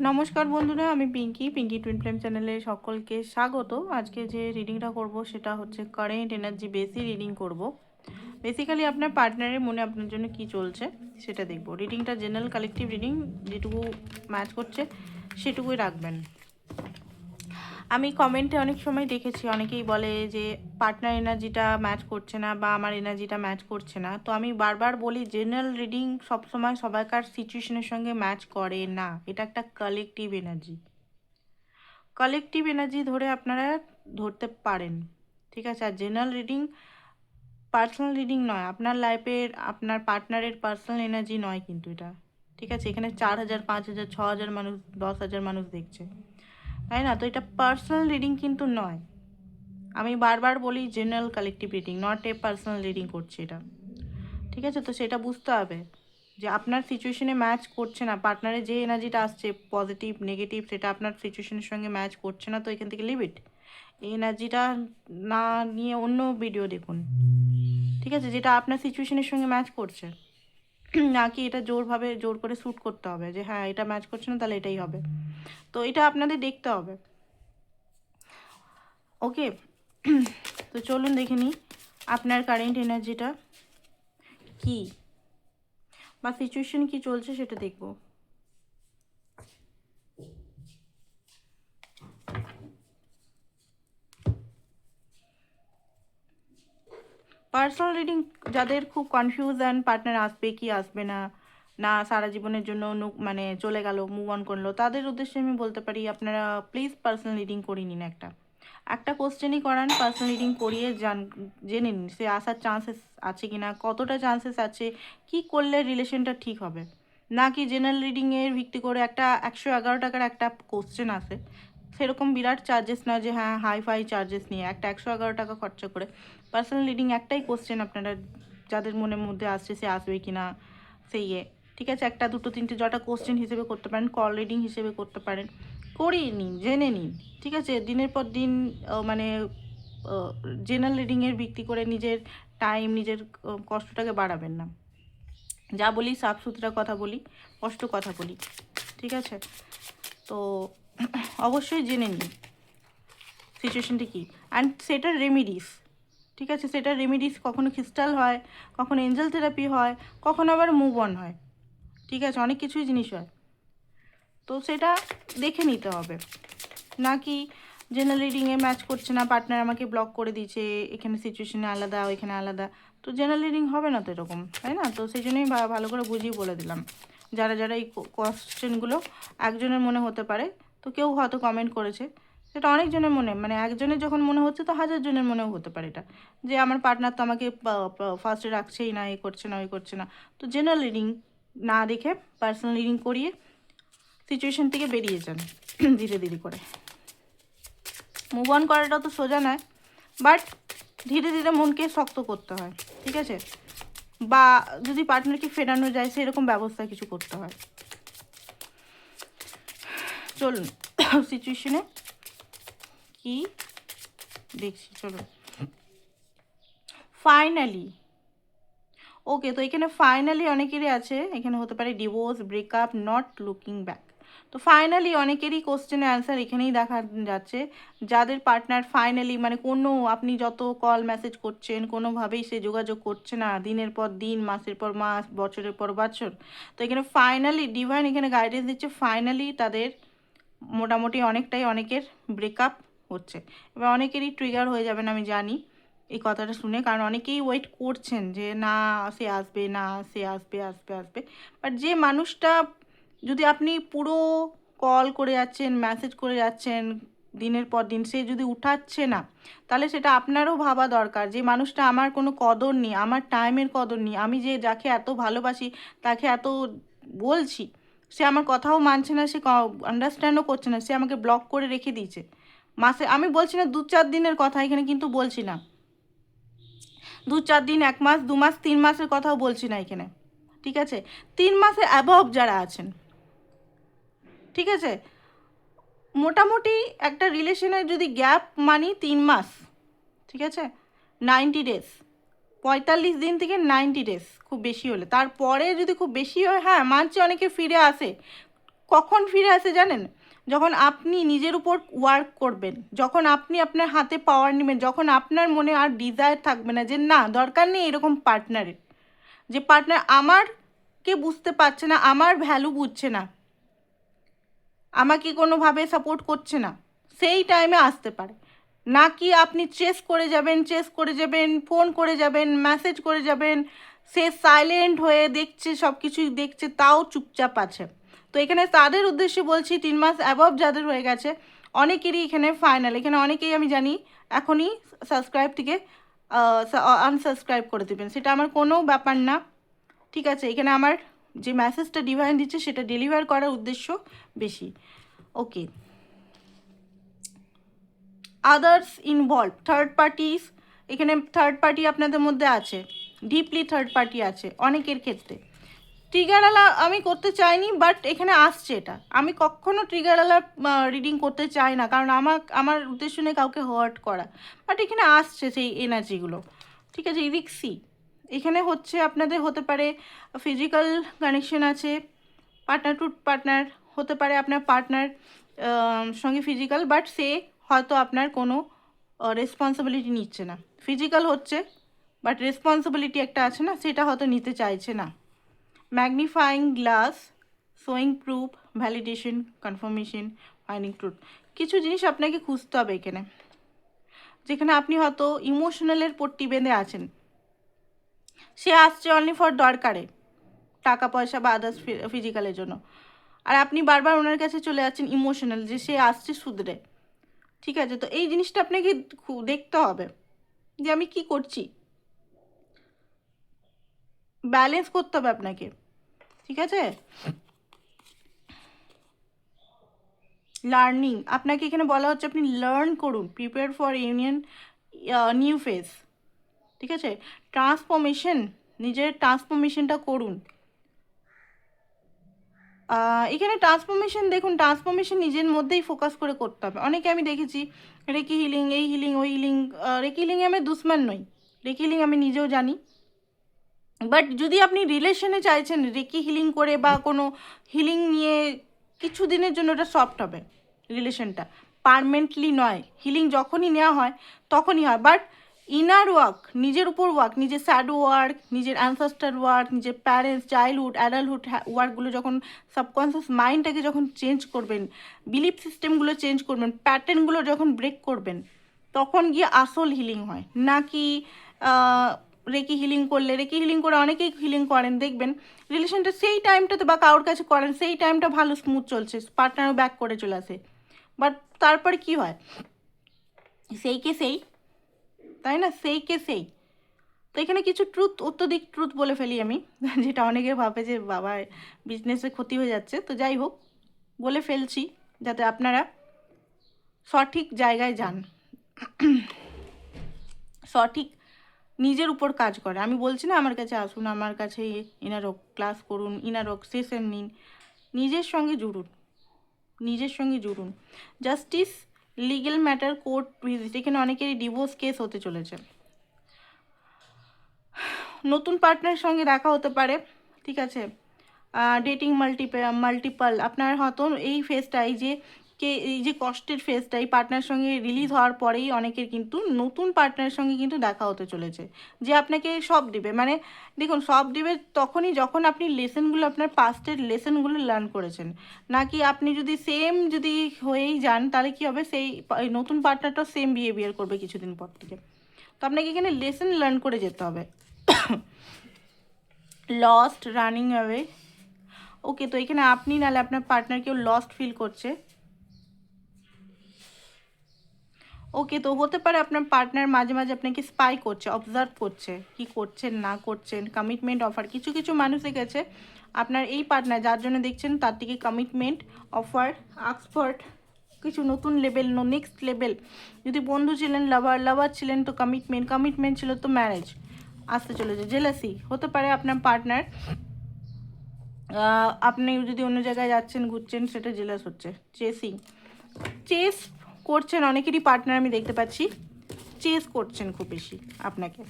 নমস্কার বন্ধুরা, আমি পিঙ্কি টুইন ফ্লেম চ্যানেলে সকলকে স্বাগত। আজকে যে রিডিংটা করব সেটা হচ্ছে কারেন্ট এনার্জি বেসি রিডিং করব। বেসিক্যালি আপনার পার্টনারের মনে আপনার জন্য কি চলছে সেটা দেখব। রিডিংটা জেনারেল কালেকটিভ রিডিং, যেটুকু ম্যাচ করছে সেটুকুই রাখবেন। আমি কমেন্টে অনেক সময় দেখেছি, অনেকেই বলে যে পার্টনার এনার্জিটা ম্যাচ করছে না বা আমার এনার্জিটা ম্যাচ করছে না। তো আমি বারবার বলি, জেনারেল রিডিং সবসময় সবাইকার সিচুয়েশনের সঙ্গে ম্যাচ করে না। এটা একটা কালেকটিভ এনার্জি। কালেকটিভ এনার্জি ধরে আপনারা ধরতে পারেন, ঠিক আছে? আর জেনারেল রিডিং পার্সোনাল রিডিং নয়, আপনার লাইফের আপনার পার্টনারের পার্সোনাল এনার্জি নয় কিন্তু এটা, ঠিক আছে? এখানে 4,000, 5,000, 6,000 মানুষ, 10,000 মানুষ দেখছে, তাই না? তো এটা পার্সোনাল রিডিং কিন্তু নয়। আমি বারবার বলি general collective reading, not a personal reading করছে এটা, ঠিক আছে? তো সেটা বুঝতে হবে যে আপনার সিচুয়েশনে ম্যাচ করছে না, পার্টনারের যে এনার্জিটা আসছে পজিটিভ নেগেটিভ সেটা আপনার সিচুয়েশনের সঙ্গে ম্যাচ করছে না। তো এখান থেকে লিভ ইট, এই এনার্জিটা না নিয়ে অন্য ভিডিও দেখুন, ঠিক আছে? যেটা আপনার সিচুয়েশনের সঙ্গে ম্যাচ করছে, না কি এটা জোর করে শ্যুট করতে হবে যে হ্যাঁ এটা ম্যাচ করছে না তাহলে এটাই হবে। তো এটা আপনাদের দেখতে হবে, ওকে? তো চলুন দেখে নিই আপনার কারেন্ট এনার্জিটা কি বা সিচুয়েশন কি চলছে সেটা দেখব। পার্সোনাল রিডিং যাদের খুব কনফিউশন, পার্টনার আসবে কি আসবে না, না সারা জীবনের জন্য মানে চলে গেল, মুভ অন করলো, তাদের উদ্দেশ্যে আমি বলতে পারি আপনারা প্লিজ পার্সোনাল রিডিং করিয়ে নিন। একটা কোশ্চেনই করান, পার্সোনাল রিডিং করিয়ে জেনে নিন সে আসার চান্সেস আছে কি না, কতটা চান্সেস আছে, কি করলে রিলেশনটা ঠিক হবে। না কি জেনারেল রিডিংয়ের ভিত্তি করে একটা 111 টাকার একটা কোশ্চেন আসে, সেরকম বিরাট চার্জেস না যে হ্যাঁ হাই ফাই চার্জেস নিয়ে একটা 111 টাকা খরচা করে পার্সোনাল রিডিং একটাই কোশ্চেন আপনারা যাদের মনের মধ্যে আসছে সে আসবে কি না সেই ঠিক আছে, একটা দুটো তিনটে যটা কোশ্চেন হিসেবে করতে পারেন, কল রিডিং হিসেবে করতে পারেন, করিয়ে নিন, জেনে নিন, ঠিক আছে? দিনের পর দিন মানে জেনারেল রিডিংয়ের ভিত্তি করে নিজের টাইম, নিজের কষ্টটাকে বাড়াবেন না। যা বলি সাফ সুতরা কথা বলি, স্পষ্ট কথা বলি, ঠিক আছে? তো অবশ্যই জেনে নিন সিচুয়েশনটা কী অ্যান্ড সেটার রেমিডিস, ঠিক আছে? সেটার রেমিডিস কখনো ক্রিস্টাল হয়, কখনো এঞ্জেল থেরাপি হয়, কখনো আবার মুভ অন হয়, ঠিক আছে? অনেক কিছুই জিনিস হয়, তো সেটা দেখে নিতে হবে। না কি জেনারেল রিডিংয়ে ম্যাচ করছে না, পার্টনার আমাকে ব্লক করে দিয়েছে, এখানে সিচুয়েশনে আলাদা ওইখানে আলাদা, তো জেনারেল রিডিং হবে না তো এরকম, তাই না? তো সেই জন্যই ভালো করে বুঝিয়ে বলে দিলাম। যারা যারা এই কোয়েশ্চেনগুলো একজনের মনে হতে পারে, তো কেউ হয়তো কমেন্ট করেছে, সেটা অনেকজনের মনে, মানে একজনের যখন মনে হচ্ছে তো 1000 জনের মনেও হতে পারে এটা, যে আমার পার্টনার তো আমাকে ফার্স্টে রাখছেই না, এ করছে না ওই করছে না। তো জেনারেল রিডিং না দেখে পার্সোনাল রিডিং করিয়ে সিচুয়েশন থেকে বেরিয়ে যান ধীরে ধীরে করে। মুভ অন করাটা তো সোজা নয়, বাট ধীরে ধীরে মনকে শক্ত করতে হয়, ঠিক আছে? বা যদি পার্টনারকে ফেরানো যায় সেরকম ব্যবস্থা কিছু করতে হয়। চলুন সিচুয়েশনে কি দেখছি, চলুন। ফাইনালি, ওকে, তো এখানে ফাইনালি অনেকেরই আছে, এখানে হতে পারে divorce, breakup, not looking back. তো ফাইনালি অনেকেরই কোশ্চেনের অ্যান্সার এখানেই দেখা যাচ্ছে, যাদের পার্টনার ফাইনালি, মানে কোনো আপনি যত কল মেসেজ করছেন কোনোভাবেই সে যোগাযোগ করছে না, দিনের পর দিন, মাসের পর মাস, বছরের পর বছর। তো এখানে ফাইনালি ডিভাইন এখানে গাইডেন্স দিচ্ছে, ফাইনালি তাদের মোটামুটি অনেকের ব্রেকআপ হচ্ছে। এবার অনেকেরই ট্রিগার হয়ে যাবেন আমি জানি এই কথাটা শুনে, কারণ অনেকেই ওয়েট করছেন যে না সে আসবে, না সে আসবে আসবে আসবে। বাট যে মানুষটা, যদি আপনি পুরো কল করে যাচ্ছেন, মেসেজ করে যাচ্ছেন দিনের পর দিন, সে যদি উঠাচ্ছে না, তাহলে সেটা আপনারও ভাবা দরকার যে মানুষটা আমার কোনো কদর নেই, আমার টাইমের কদর নেই, আমি যে যাকে এত ভালোবাসি, তাকে এত বলছি, সে আমার কথাও মানছে না, সে আন্ডারস্ট্যান্ডও করছে না, সে আমাকে ব্লক করে রেখে দিয়েছে। মাসে আমি বলছি না 2-4 দিনের কথা এখানে কিন্তু বলছি না, 2-4 দিন, 1 মাস, 2 মাস, 3 মাসের কথাও বলছি না এখানে, ঠিক আছে? 3 মাসের অ্যাবভ যারা আছেন, ঠিক আছে, মোটামুটি একটা রিলেশনের যদি গ্যাপ মানি 3 মাস, ঠিক আছে, 90 ডেজ, 45 দিন থেকে 90 ডেজ খুব বেশি হলে, তারপরে যদি খুব বেশি হয় হ্যাঁ মানছি অনেকে ফিরে আসে, কখন ফিরে আসে জানেন? যখন আপনি নিজের উপর ওয়ার্ক করবেন, যখন আপনি আপনার হাতে পাওয়ার নেবেন, যখন আপনার মনে আর ডিজায়ার থাকবে না যে না দরকার নেই এরকম পার্টনারের, যে পার্টনার আমারকে বুঝতে পারছে না, আমার ভ্যালু বুঝছে না, আমাকে কোনোভাবে সাপোর্ট করছে না, সেই টাইমে আসতে পারে। না কি আপনি চেস করে যাবেন, ফোন করে যাবেন, মেসেজ করে যাবেন, সে সাইলেন্ট হয়ে দেখছে, সব কিছুই দেখছে, তাও চুপচাপ আছে। তো এখানে তাদের উদ্দেশ্যে বলছি 3 মাস অ্যাবভ যাদের হয়ে গেছে, অনেকেরই এখানে ফাইনাল। এখানে অনেকেই আমি জানি এখনই সাবস্ক্রাইব থেকে আনসাবস্ক্রাইব করে দেবেন, সেটা আমার কোনো ব্যাপার না। ঠিক আছে, এখানে আমার যে মেসেজটা ডিভাইন দিচ্ছে সেটা ডেলিভার করার উদ্দেশ্য বেশি। ওকে, আদার্স ইনভলভ, থার্ড পার্টিস, এখানে থার্ড পার্টি আপনাদের মধ্যে আছে, ডিপলি থার্ড পার্টি আছে অনেকের ক্ষেত্রে। ট্রিগারওয়ালা আমি করতে চাইনি, বাট এখানে আসছে এটা। আমি কখনো ট্রিগারওয়ালা রিডিং করতে চাই না, কারণ আমার উদ্দেশ্য নেই কাউকে হার্ট করা, বাট এখানে আসছে সেই এনার্জিগুলো। ঠিক আছে, রিক্সি এখানে হচ্ছে, আপনাদের হতে পারে ফিজিক্যাল কানেকশন আছে, পার্টনার টু পার্টনার হতে পারে, আপনার পার্টনার সঙ্গে ফিজিক্যাল, বাট সে হয়তো আপনার কোনো রেসপন্সিবিলিটি নিচ্ছে না। ফিজিক্যাল হচ্ছে বাট রেসপন্সিবিলিটি একটা আছে না, সেটা হয়তো নিতে চাইছে না। Magnifying glass, showing proof, validation, confirmation, finding truth. কিছু জিনিস আপনাকে খুঁজতে হবে এখানে, যেখানে আপনি হয়তো ইমোশনালের পট্টি বেঁধে আছেন। সে আসছে অনলি ফর দরকারে, টাকা পয়সা বা আদার্স ফিজিক্যালের জন্য, আর আপনি বারবার ওনার কাছে চলে যাচ্ছেন ইমোশনাল, যে সে আসছে সুদরে। ঠিক আছে, তো এই জিনিসটা আপনাকে দেখতে হবে যে আমি কি করছি, ব্যালেন্স করতে হবে আপনাকে। ঠিক আছে, লার্নিং, আপনাকে এখানে বলা হচ্ছে আপনি লার্ন করুন, prepare for union, new phase. ঠিক আছে, ট্রান্সফরমেশন, নিজের ট্রান্সফরমেশনটা করুন। এখানে ট্রান্সফরমেশন দেখুন, ট্রান্সফরমেশন নিজের মধ্যেই ফোকাস করে করতে হবে। অনেকে আমি দেখেছি রেকি হিলিং, এই হিলিং, ওই হিলিং। রেকি হিলিংয়ে আমি দুশ্মন নই, রেকি হিলিং আমি নিজেও জানি, বাট যদি আপনি রিলেশনে চাইছেন রেকি হিলিং করে বা কোনো হিলিং নিয়ে, কিছু দিনের জন্য ওটা সফট হবে রিলেশনটা, পারমানেন্টলি নয়। হিলিং যখনই নেওয়া হয় তখনই হয়, বাট ইনার ওয়ার্ক, নিজের উপর ওয়ার্ক, নিজের শ্যাডো ওয়ার্ক, নিজের অ্যানসেস্টার ওয়ার্ক, নিজের প্যারেন্টস, চাইল্ডহুড, অ্যাডাল্টহুড ওয়ার্কগুলো যখন সাবকনসিয়াস মাইন্ডটাকে যখন চেঞ্জ করবেন, বিলিফ সিস্টেমগুলো চেঞ্জ করবেন, প্যাটার্নগুলো যখন ব্রেক করবেন, তখন গিয়ে আসল হিলিং হয়। নাকি রেকি হিলিং করলে, রেকি হিলিং করে অনেকেই হিলিং করেন, দেখবেন রিলেশনটা সেই টাইমটাতে বা কারোর কাছে করেন, সেই টাইমটা ভালো স্মুথ চলছে, পার্টনারও ব্যাক করে চলে আসে, বাট তারপরে কি হয়, সেই কে সেই, তাই না, সেই কে সেই। তো এখানে কিছু ট্রুথ, অত্যধিক ট্রুথ বলে ফেলি আমি, যেটা অনেকে ভাবে যে বাবা বিজনেসে ক্ষতি হয়ে যাচ্ছে। তো যাই হোক, বলে ফেলছি যাতে আপনারা সঠিক জায়গায় যান, সঠিক নিজের উপর কাজ করে। আমি বলছি না আমার কাছে আসুন, আমার কাছে ইনারক ক্লাস করুন, ইনারক সেশন নিন, নিজের সঙ্গে জুড়ুন, নিজের সঙ্গে জুড়ুন। Justice, legal matter, court visit, এখানে অনেকেরই ডিভোর্স কেস হতে চলেছে, নতুন পার্টনারের সঙ্গে দেখা হতে পারে। ঠিক আছে, ডেটিং মাল্টিপল, আপনার হয়তো এই ফেজটা, এই যে কষ্টের ফেজটা, এই পার্টনার সঙ্গে রিলিজ হওয়ার পরেই অনেকের কিন্তু নতুন পার্টনারের সঙ্গে কিন্তু দেখা হতে চলেছে, যে আপনাকে সব দিবে। মানে দেখুন, সব দিবে তখনই যখন আপনি লেসনগুলো, আপনার পাস্টের লেসনগুলো লার্ন করেছেন। নাকি আপনি যদি সেম যদি হয়েই যান, তাহলে কী হবে, সেই নতুন পার্টনারটাও সেম বিহেভিয়ার করবে কিছুদিন পর থেকে। তো আপনাকে এখানে লেসন লার্ন করে যেতে হবে। Lost, running away. ওকে, তো এখানে আপনি নাহলে আপনার পার্টনার কেউ লস্ট ফিল করছে। ওকে, তো হতে পারে আপনার পার্টনার মাঝে মাঝে আপনাকে স্পাই করছে, অবজার্ভ করছে, কি করছেন না করছেন, কমিটমেন্ট অফার। কিছু কিছু মানুষের কাছে আপনার এই পার্টনার যার জন্য দেখছেন, তার থেকে কমিটমেন্ট অফার, আক্সফোর্ড, কিছু নতুন লেভেল, নেক্সট লেভেল। যদি বন্ধু ছিলেন, লাভার ছিলেন, তো কমিটমেন্ট ছিল, তো ম্যারেজ আসতে চলেছে। জেলাসি হতে পারে আপনার পার্টনার, আপনি যদি অন্য জায়গায় যাচ্ছেন, ঘুরছেন, সেটা জেলাস হচ্ছে। চেস করছেন, অনেকেরই পার্টনার আমি দেখতে পাচ্ছি চেস করছেন খুব বেশি আপনাকে।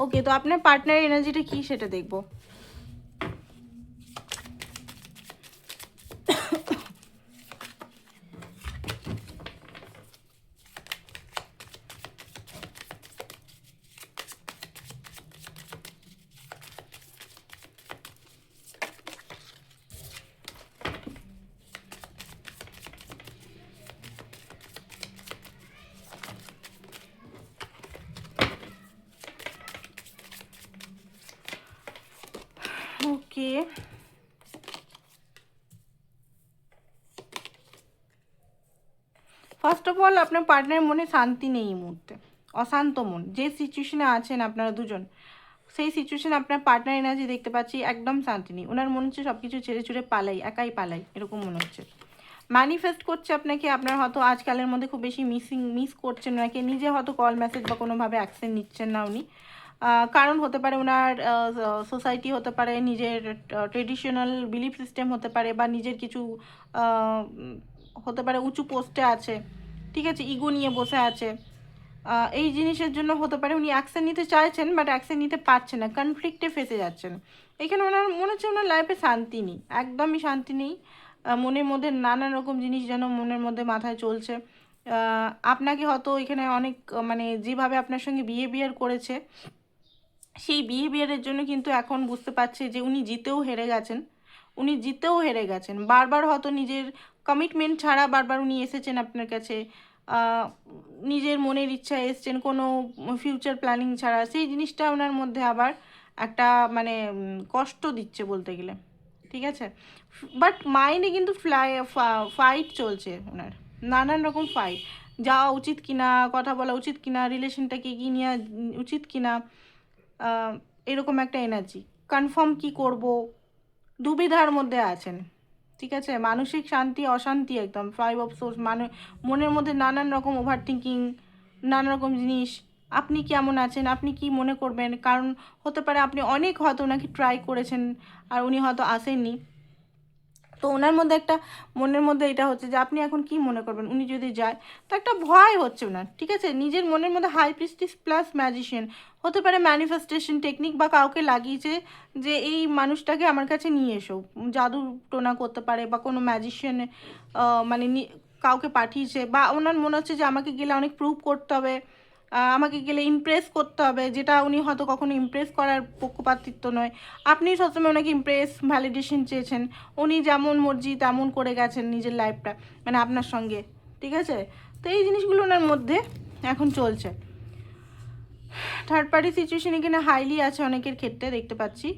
ওকে, তো আপনার পার্টনারের এনার্জিটা কী সেটা দেখব। ফার্স্ট অফ অল আপনার পার্টনারের মনে শান্তি নেই এই মুহূর্তে, অশান্ত মন। যে সিচুয়েশনে আছেন আপনারা দুজন, সেই সিচুয়েশনে আপনার পার্টনার এনার্জি দেখতে পাচ্ছি একদম শান্তি নেই। ওনার মনে হচ্ছে সব কিছু ছেড়ে ছুড়ে পালাই, একাই পালাই, এরকম মনে হচ্ছে। ম্যানিফেস্ট করছে আপনাকে, আপনার হয়তো আজকালের মধ্যে খুব বেশি মিস করছেন ওনাকে, নিজে হয়তো কল মেসেজ বা কোনোভাবে অ্যাকশন নিচ্ছেন না উনি। কারণ হতে পারে ওনার সোসাইটি, হতে পারে নিজের ট্রেডিশনাল বিলিফ সিস্টেম, হতে পারে বা নিজের কিছু হতে পারে উঁচু পোস্টে আছে, ঠিক আছে, ইগো নিয়ে বসে আছে। এই জিনিসের জন্য হতে পারে উনি অ্যাকশন নিতে চাইছেন বাট অ্যাকশন নিতে পারছেন না, কনফ্লিক্টে ফেসে যাচ্ছেন। এখানে ওনার মনে হচ্ছে ওনার লাইফে শান্তি নেই, একদমই শান্তি নেই। মনের মধ্যে নানান রকম জিনিস যেন মনের মধ্যে মাথায় চলছে। আপনাকে হয়তো এখানে অনেক মানে যেভাবে আপনার সঙ্গে বিহেভিয়ার করেছে, সেই বিহেভিয়ারের জন্য কিন্তু এখন বুঝতে পারছে যে উনি জিতেও হেরে গেছেন। উনি জিতেও হেরে গেছেন, বারবার হয়তো নিজের কমিটমেন্ট ছাড়া বারবার উনি এসেছেন আপনার কাছে, নিজের মনের ইচ্ছা এসছেন, কোনো ফিউচার প্ল্যানিং ছাড়া। সেই জিনিসটা ওনার মধ্যে আবার একটা মানে কষ্ট দিচ্ছে বলতে গেলে, ঠিক আছে। বাট মাইন্ডে কিন্তু ফাইট চলছে ওনার, নানান রকম ফাইট। যাওয়া উচিত কিনা, কথা বলা উচিত কিনা, রিলেশনটাকে এগিয়ে নেওয়া উচিত কিনা, এরকম একটা এনার্জি। কনফার্ম কি করব, দুবিধার মধ্যে আছেন, ঠিক আছে। মানসিক শান্তি অশান্তি একদম, 5 অফ সোর্স, মানে মনের মধ্যে নানান রকম ওভার থিঙ্কিং, নানান রকম জিনিস। আপনি কেমন আছেন, আপনি কি মনে করবেন, কারণ হতে পারে আপনি অনেক হয়তো ওনাকে ট্রাই করেছেন আর উনি হয়তো আসেননি। তো ওনার মধ্যে একটা মনের মধ্যে এটা হচ্ছে যে আপনি এখন কি মনে করবেন উনি যদি যায়, তো একটা ভয় হচ্ছে ওনার, ঠিক আছে। নিজের মনের মধ্যে হাই প্রিস্টিস প্লাস ম্যাজিশিয়ান, হতে পারে ম্যানিফেস্টেশন টেকনিক বা কাউকে লাগিয়েছে যে এই মানুষটাকে আমার কাছে নিয়ে এসো, জাদু টোনা করতে পারে বা কোনো ম্যাজিশিয়ান মানে কাউকে পাঠিয়েছে, বা ওনার মনে হচ্ছে যে আমাকে গেলে অনেক প্রুভ করতে হবে, আমাকে গেলে ইমপ্রেস করতে হবে, যেটা উনি হয়তো কখনো ইমপ্রেস করার পক্ষপাতিত্ব নয়। আপনি সবসময় ওনাকে ইমপ্রেস ভ্যালিডেশন চেয়েছেন, উনি যেমন মর্জি তেমন করে গেছেন নিজের লাইফটা, মানে আপনার সঙ্গে, ঠিক আছে। তো এই জিনিসগুলো ওনার মধ্যে এখন চলছে। থার্ড পার্টি সিচুয়েশন এখানে হাইলি আছে অনেকের ক্ষেত্রে দেখতে পাচ্ছি।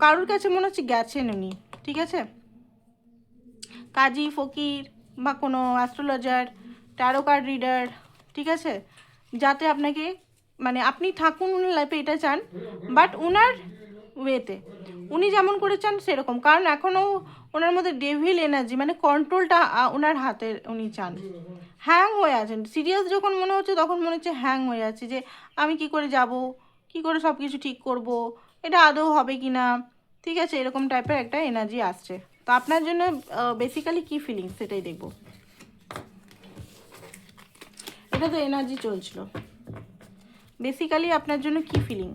কারোর কাছে মনে হচ্ছে গেছেন উনি, ঠিক আছে। কাজী ফকির বা কোনো অ্যাস্ট্রোলজার, ট্যারো কার্ড রিডার, ঠিক আছে, যাতে আপনাকে মানে আপনি থাকুন উনার লাইফে এটা চান, বাট উনার ওয়েতে, উনি যেমন করে চান সেরকম। কারণ এখনও ওনার মধ্যে ডেভিল এনার্জি, মানে কন্ট্রোলটা ওনার হাতে উনি চান। হ্যাং হয়ে আছেন, সিরিয়াস যখন মনে হচ্ছে তখন মনে হচ্ছে হ্যাং হয়ে যাচ্ছে, যে আমি কি করে যাব, কি করে সব কিছু ঠিক করব, এটা আদৌ হবে কি না, ঠিক আছে, এরকম টাইপের একটা এনার্জি আসছে। তো আপনার জন্য বেসিক্যালি কী ফিলিংস সেটাই দেখব। এটা তো এনার্জি চলছিল, বেসিক্যালি আপনার জন্য কী feeling.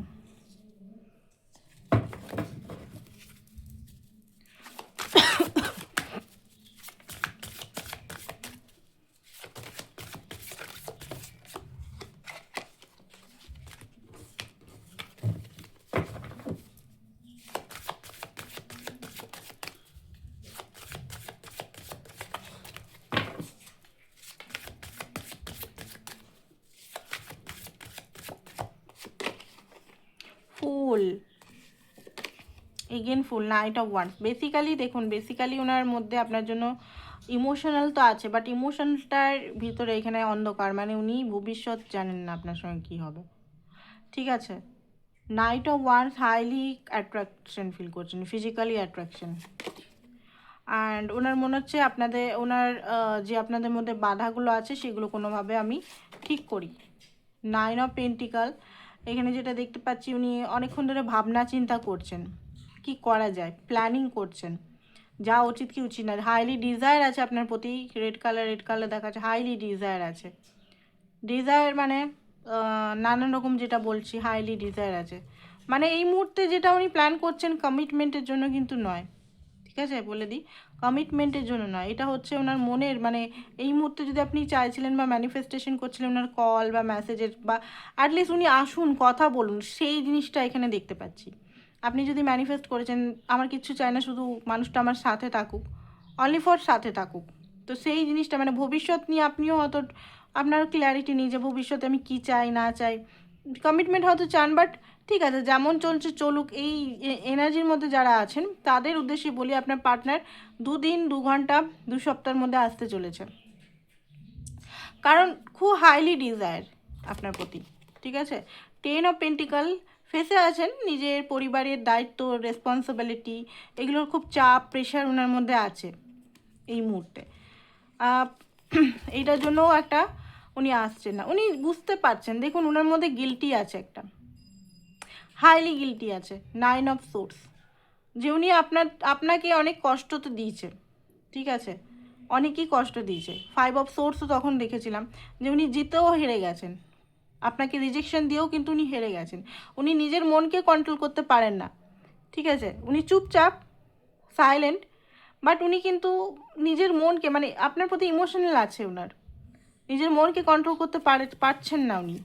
Full, again full, night of once. Basically দেখুন, বেসিক্যালি ওনার মধ্যে আপনার জন্য ইমোশনাল তো আছে, বাট ইমোশনটার ভিতরে এখানে অন্ধকার, মানে উনি ভবিষ্যৎ জানেন না আপনার সঙ্গে কী হবে, ঠিক আছে। Night of wands, highly attraction feel করছেন, ফিজিক্যালি অ্যাট্রাকশন। অ্যান্ড ওনার মনে হচ্ছে আপনাদের, ওনার যে আপনাদের মধ্যে বাধাগুলো আছে সেগুলো কোনোভাবে আমি ঠিক করি। 9 অফ পেন্টিকাল, এখানে যেটা দেখতে পাচ্ছি উনি অনেকক্ষণ ধরে ভাবনা চিন্তা করছেন কি করা যায়, প্ল্যানিং করছেন যা উচিত কি উচিত না। হাইলি ডিজায়ার আছে আপনার প্রতি, রেড কালার দেখাচ্ছে, হাইলি ডিজায়ার আছে। ডিজায়ার মানে নানান রকম যেটা বলছি, হাইলি ডিজায়ার আছে, মানে এই মুহূর্তে যেটা উনি প্ল্যান করছেন কমিটমেন্টের জন্য কিন্তু নয়, ঠিক আছে, বলে দিই, কমিটমেন্টের জন্য নয়। এটা হচ্ছে ওনার মনের, মানে এই মুহূর্তে যদি আপনি চাইছিলেন বা ম্যানিফেস্টেশন করছিলেন ওনার কল বা মেসেজের, বা অ্যাটলিস্ট উনি আসুন কথা বলুন, সেই জিনিসটা এখানে দেখতে পাচ্ছি। আপনি যদি ম্যানিফেস্ট করেছেন আমার কিচ্ছু চাই না, শুধু মানুষটা আমার সাথে থাকুক, অনলি ফর সাথে থাকুক, তো সেই জিনিসটা মানে ভবিষ্যৎ নিয়ে আপনিও হয়তো আপনার ক্ল্যারিটি নেই যে ভবিষ্যতে আমি কী চাই না চাই, কমিটমেন্ট হয়তো চান, বাট ঠিক আছে যেমন চলছে চলুক। এই এনার্জির মধ্যে যারা আছেন তাদের উদ্দেশ্যে বলি, আপনার পার্টনার 2 দিন 2 ঘন্টা 2 সপ্তাহের মধ্যে আসতে চলেছে, কারণ খুব হাইলি ডিজায়ার আপনার প্রতি, ঠিক আছে। 10 অফ পেন্টিকাল, ফেসে আছেন, নিজের পরিবারের দায়িত্ব, রেসপন্সিবিলিটি, এগুলোর খুব চাপ, প্রেশার ওনার মধ্যে আছে এই মুহূর্তে। এইটার জন্যও একটা উনি আসছেন না, উনি বুঝতে পারছেন। দেখুন ওনার মধ্যে গিল্টি আছে, একটা হাইলি গিল্টি আছে। 9 অফ সোর্স, যে উনি আপনাকে অনেক কষ্ট তো দিয়েছে, ঠিক আছে, অনেকই কষ্ট দিয়েছে। 5 অফ সোর্সও তখন দেখেছিলাম যে উনি জিতেও হেরে গেছেন, আপনাকে রিজেকশন দিয়েও কিন্তু উনি হেরে গেছেন। উনি নিজের মনকে কন্ট্রোল করতে পারেন না, ঠিক আছে। উনি চুপচাপ, সাইলেন্ট, বাট উনি কিন্তু নিজের মনকে, মানে আপনার প্রতি ইমোশনাল আছে ওনার, নিজের মনকে কন্ট্রোল করতে পারছেন না উনি।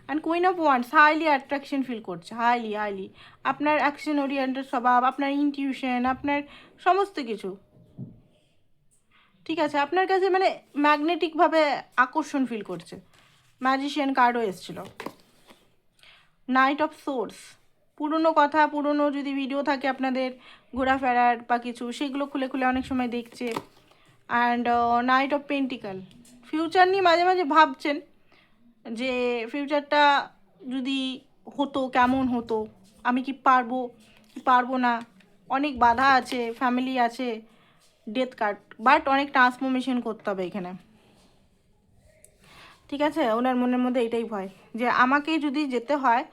And queen of wands, highly attraction feel করছে, হাইলি আপনার অ্যাকশন ওরিয়েন্টেড স্বভাব, আপনার ইনটিউশন, আপনার সমস্ত কিছু, ঠিক আছে, আপনার কাছে মানে ম্যাগনেটিকভাবে আকর্ষণ ফিল করছে। ম্যাজিশিয়ান কার্ডও এসেছিল। নাইট অফ সোর্স, পুরনো কথা, পুরনো যদি ভিডিও থাকে আপনাদের ঘোরাফেরার বা কিছু, সেগুলো খুলে খুলে অনেক সময় দেখছে। And night of pentacle, future নিয়ে মাঝে মাঝে ভাবছেন যে ফিউচারটা যদি হতো কেমন হতো, আমি কি পারবো কি পারবো না, অনেক বাধা আছে, ফ্যামিলি আছে, ডেথ কার্ড, বাট অনেক ট্রান্সফরমেশন করতে হবে এখানে, ঠিক আছে। ওনার মনের মধ্যে এটাই ভয় যে আমাকে যদি যেতে হয়,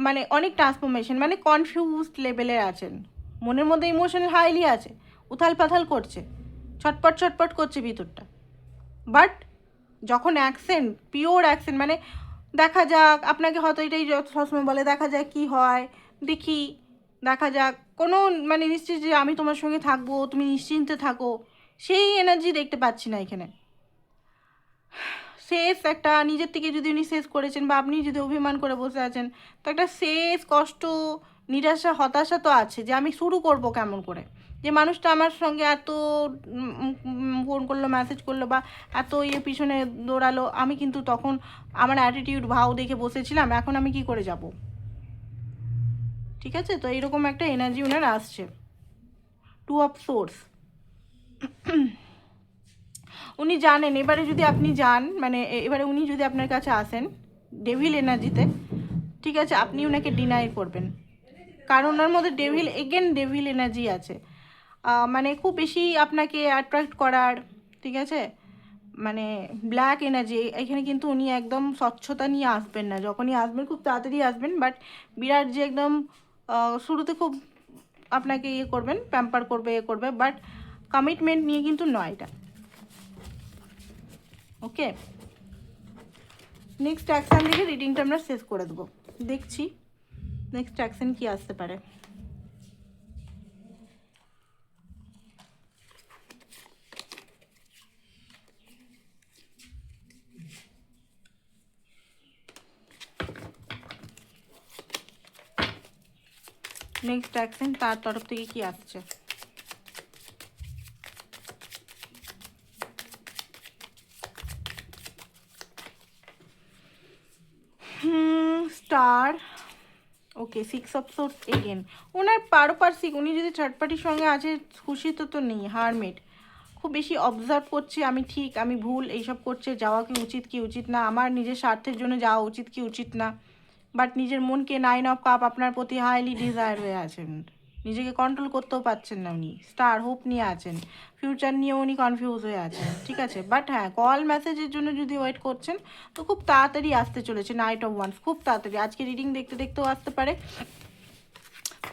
মানে অনেক ট্রান্সফরমেশন, মানে কনফিউজড লেভেলের আছেন, মনের মধ্যে ইমোশনাল হাইলি আছে, উথাল পাথাল করছে, ছটপট ছটপট করছে ভিতরটা। বাট যখন অ্যাকসেন্ট, পিওর অ্যাকসেন্ট, মানে দেখা যাক, আপনাকে হয়তো এটাই সবসময় বলে দেখা যাক কি হয়, দেখি, দেখা যাক, কোনো মানে নিশ্চিত যে আমি তোমার সঙ্গে থাকবো, তুমি নিশ্চিন্তে থাকো, সেই এনার্জি দেখতে পাচ্ছি না এখানে। শেষ একটা নিজের থেকে যদি উনি শেষ করেছেন, বা আপনি যদি অভিমান করে বসে আছেন, তো একটা শেষ কষ্ট, নিরাশা, হতাশা তো আছে, যে আমি শুরু করব কেমন করে, যে মানুষটা আমার সঙ্গে এত ফোন করলো, মেসেজ করলো, বা এত পিছনে দৌড়ালো, আমি কিন্তু তখন আমার অ্যাটিটিউড, ভাও দেখে বসেছিলাম, এখন আমি কি করে যাব, ঠিক আছে। তো এইরকম একটা এনার্জি ওনার আসছে। 2 অফ সোর্স, উনি জানেন এবারে যদি আপনি যান, মানে এবারে উনি যদি আপনার কাছে আসেন ডেভিল এনার্জিতে, ঠিক আছে, আপনি ওনাকে ডিনাই করবেন, কারণ ওনার মধ্যে ডেভিল এনার্জি আছে, মানে খুব বেশি আপনাকে অ্যাট্রাক্ট করার, ঠিক আছে, মানে ব্ল্যাক এনার্জি এখানে। কিন্তু উনি একদম স্বচ্ছতা নিয়ে আসবেন না, যখনই আসবেন খুব তাড়াতাড়ি আসবেন, বাট বিরাট যে একদম শুরুতে খুব আপনাকে ইয়ে করবেন, প্যাম্পার করবে, করবে, বাট কমিটমেন্ট নিয়ে কিন্তু নয় এটা, ওকে। নেক্সট অ্যাকশান দেখে রিডিংটা আমরা শেষ করে দেবো, দেখছি নেক্সট অ্যাকশান কি আসতে পারে। নেক্সট অ্যাকশন তার তরফ থেকে কি আসছে। Star, okay, 6 of source again. ওনার পারপারসিক, উনি যদি থার্ড পার্টির সঙ্গে আছে, খুশি তো নেই, হারমেট, খুব বেশি অবজার্ভ করছে, আমি ঠিক আমি ভুল, এইসব করছে, যাওয়া কি উচিত কি উচিত না, আমার নিজের স্বার্থের জন্য যাওয়া উচিত কি উচিত না, বাট নিজের মনকে 9 অফ কাপ আপনার প্রতি হাইলি ডিজায়ার হয়ে আছেন, নিজেকে কন্ট্রোল করতেও পারছেন না উনি। স্টার, হোপ নিয়ে আছেন, ফিউচার নিয়েও উনি কনফিউজ হয়ে আছেন, ঠিক আছে। বাট হ্যাঁ, কল মেসেজের জন্য যদি ওয়েট করছেন, তো খুব তাড়াতাড়ি আসতে চলেছে নাইট অফ ওয়ান্স, খুব তাড়াতাড়ি, আজকে রিডিং দেখতে দেখতেও আসতে পারে।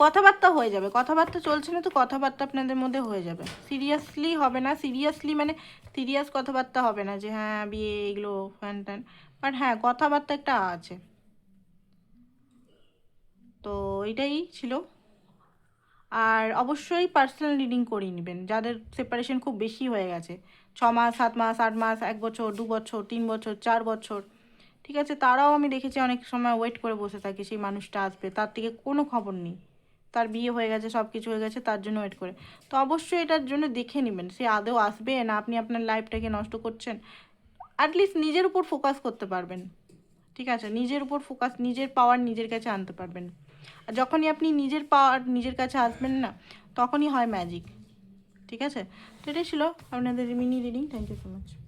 কথাবার্তা হয়ে যাবে, কথাবার্তা চলছে না তো কথাবার্তা আপনাদের মধ্যে হয়ে যাবে, সিরিয়াসলি হবে না, সিরিয়াসলি মানে সিরিয়াস কথাবার্তা হবে না যে হ্যাঁ বিয়ে এগুলো ফ্যান ট্যান, বাট হ্যাঁ কথাবার্তা একটা আছে। তো এটাই ছিল। আর অবশ্যই পার্সোনাল রিডিং করিয়ে নেবেন যাদের সেপারেশন খুব বেশি হয়ে গেছে, 6 মাস, 7 মাস, 8 মাস, 1 বছর, 2 বছর, 3 বছর, 4 বছর, ঠিক আছে, তারাও আমি দেখেছি অনেক সময় ওয়েট করে বসে থাকে সেই মানুষটা আসবে, তার থেকে কোনো খবর নেই, তার বিয়ে হয়ে গেছে, সব কিছু হয়ে গেছে, তার জন্য ওয়েট করে। তো অবশ্যই এটার জন্য দেখে নেবেন সে আদৌ আসবে না, আপনি আপনার লাইফটাকে নষ্ট করছেন, অ্যাটলিস্ট নিজের উপর ফোকাস করতে পারবেন, ঠিক আছে, নিজের উপর ফোকাস, নিজের পাওয়ার নিজের কাছে আনতে পারবেন। আর যখনই আপনি নিজের পাওয়ার নিজের কাছে আসবেন না, তখনই হয় ম্যাজিক, ঠিক আছে। তো এটাই ছিল আপনাদের mini reading. Thank you so much.